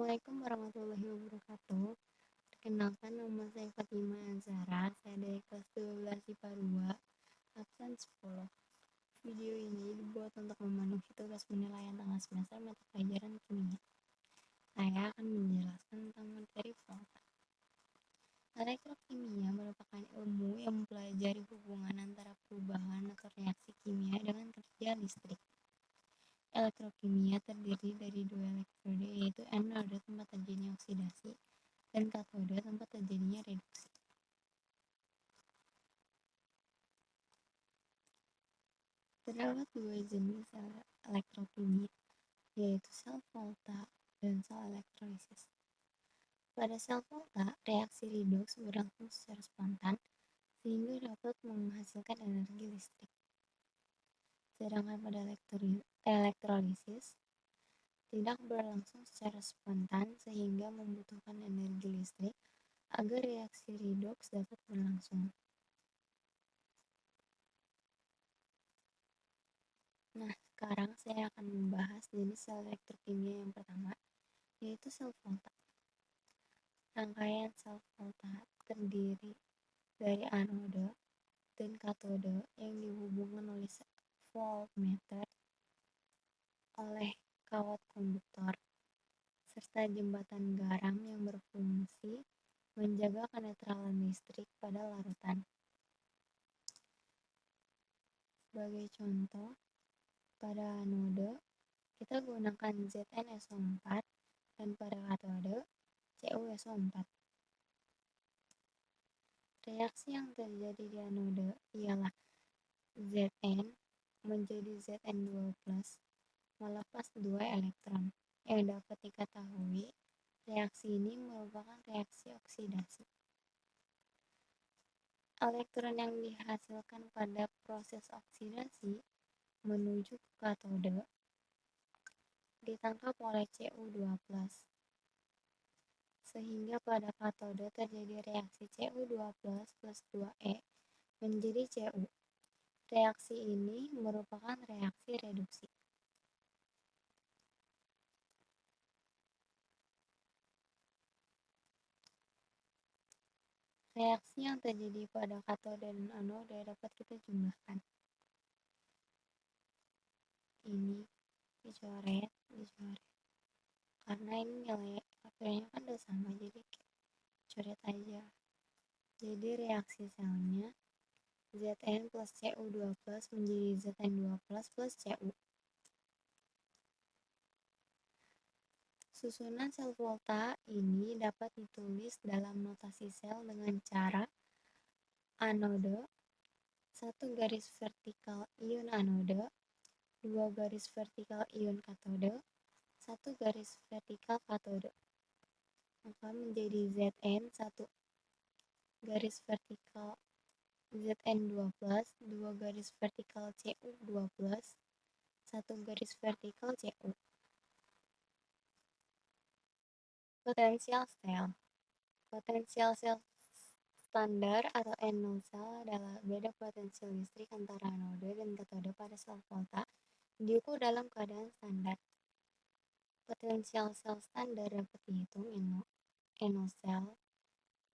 Assalamualaikum warahmatullahi wabarakatuh. Perkenalkan, nama saya Fatimah Azhara. Saya dari kelas 12 IPA 2, absen 10. Video ini dibuat untuk memenuhi tugas penilaian tengah semester mata pelajaran kimia. Saya akan menjelaskan tentang materi volta. Elektrokimia merupakan ilmu yang mempelajari hubungan antara perubahan atau reaksi kimia dengan kerja listrik. Elektrokimia terdiri dari dua elektrode, yaitu anode tempat terjadinya oksidasi dan katode tempat terjadinya reduksi. Terdapat dua jenis elektrokimia, yaitu sel volta dan sel elektrolisis. Pada sel volta, reaksi redoks berlangsung secara spontan sehingga dapat menghasilkan energi listrik. Sedangkan pada elektrolisis tidak berlangsung secara spontan sehingga membutuhkan energi listrik agar reaksi redoks dapat berlangsung. Nah, sekarang saya akan membahas jenis sel elektrokimia yang pertama, yaitu sel volta. Rangkaian sel volta terdiri dari anode dan katode yang dihubungkan oleh voltmeter, oleh kawat konduktor, serta jembatan garam yang berfungsi menjaga kenetralan listrik pada larutan. Sebagai contoh, pada anode kita gunakan ZnSO4 dan pada katode CuSO4. Reaksi yang terjadi di anode ialah Zn menjadi Zn2+, melepas 2 elektron. Yang dapat diketahui, reaksi ini merupakan reaksi oksidasi. Elektron yang dihasilkan pada proses oksidasi menuju ke katode ditangkap oleh Cu2+, sehingga pada katode terjadi reaksi Cu2+ plus 2E menjadi Cu. Reaksi ini merupakan reaksi reduksi. Reaksi yang terjadi pada katode dan anode dapat kita jumlahkan. Ini dicoret. Karena ini nilai faktornya kan udah sama, jadi coret aja. Jadi reaksi selnya Zn plus Cu2 plus menjadi Zn2 plus Cu. Susunan sel volta ini dapat ditulis dalam notasi sel dengan cara anode, 1 garis vertikal ion anode, 2 garis vertikal ion katode, 1 garis vertikal katode. Maka menjadi Zn 1 garis vertikal Zn2 plus, 2 garis vertikal Cu2 plus, 1 garis vertikal Cu. Potensial sel. Potensial sel standar atau N0 sel adalah beda potensial listrik antara anode dan katode pada sel volta diukur dalam keadaan standar. Potensial sel standar dapat dihitung N0 sel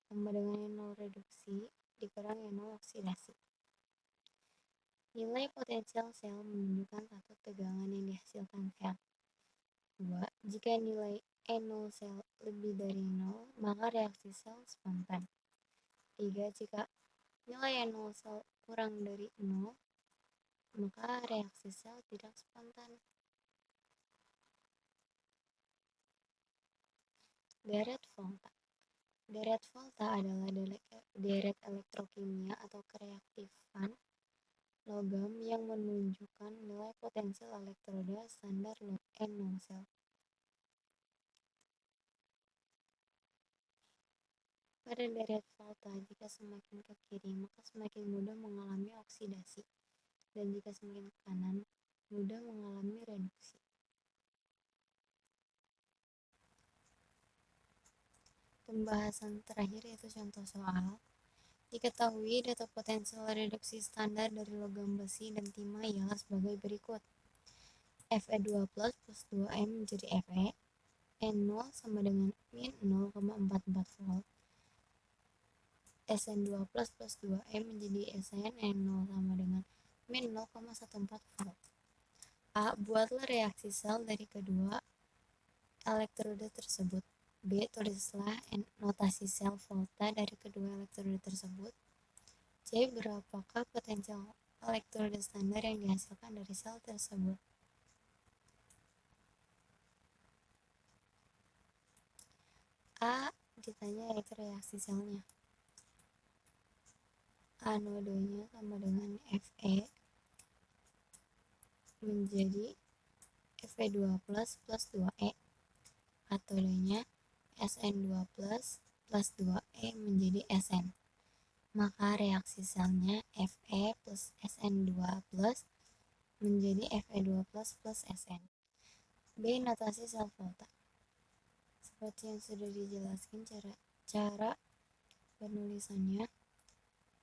sama dengan N0 reduksi dikurangi N0 oksidasi. Nilai potensial sel menunjukkan satu tegangan yang dihasilkan sel. 2. Jika nilai N0 sel lebih dari 0, maka reaksi sel spontan. 3. Jika nilai N0 sel kurang dari 0, maka reaksi sel tidak spontan. Deret volta. Deret volta adalah deret elektrokimia atau kereaktifan logam yang menunjukkan nilai potensial elektroda standar N0 sel. Pada deret volta, jika semakin ke kiri, maka semakin mudah mengalami oksidasi, dan jika semakin ke kanan, mudah mengalami reduksi. Pembahasan terakhir yaitu contoh soal. Diketahui data potensial reduksi standar dari logam besi dan timah ialah sebagai berikut. Fe2 plus 2M menjadi Fe, N0 sama dengan min 0,44 volt. Sn2 plus 2E menjadi Sn N0 sama dengan min 0,14 volt. A. Buatlah reaksi sel dari kedua elektroda tersebut. B. Tulislah notasi sel volta dari kedua elektroda tersebut. C. Berapakah potensial elektroda standar yang dihasilkan dari sel tersebut? A. Ditanya yaitu reaksi selnya. Anodenya sama dengan Fe menjadi Fe2 plus 2E. Katodenya Sn2 plus 2E menjadi Sn. Maka reaksi selnya Fe plus Sn2 plus menjadi Fe2 plus Sn. B. Notasi sel volta. Seperti yang sudah dijelaskan cara penulisannya.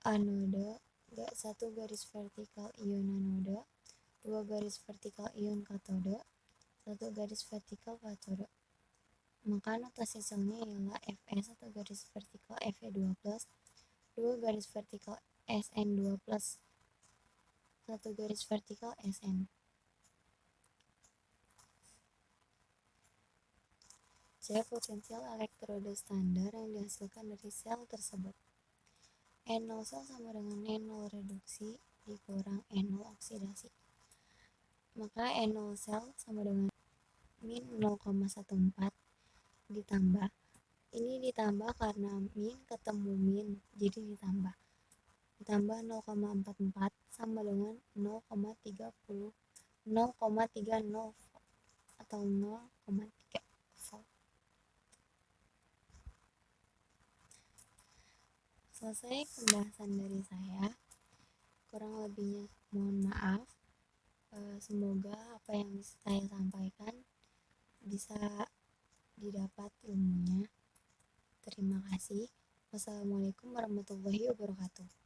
Anode 1 garis vertikal ion anode, 2 garis vertikal ion katode, 1 garis vertikal katode. Maka notasi selnya ialah Fe 1 garis vertikal Fe2 plus 2 garis vertikal Sn2 plus 1 garis vertikal Sn. C. Potensial elektroda standar yang dihasilkan dari sel tersebut. N0 sel sama dengan N0 reduksi dikurang N0 oksidasi. Maka N0 sel sama dengan min 0,14 ditambah. Ini ditambah karena min ketemu min, jadi ditambah 0,44 sama dengan 0,30 atau 0,3 volt. Selesai pembahasan dari saya. Kurang lebihnya mohon maaf. Semoga apa yang saya sampaikan bisa didapat ilmunya. Terima kasih. Wassalamualaikum warahmatullahi wabarakatuh.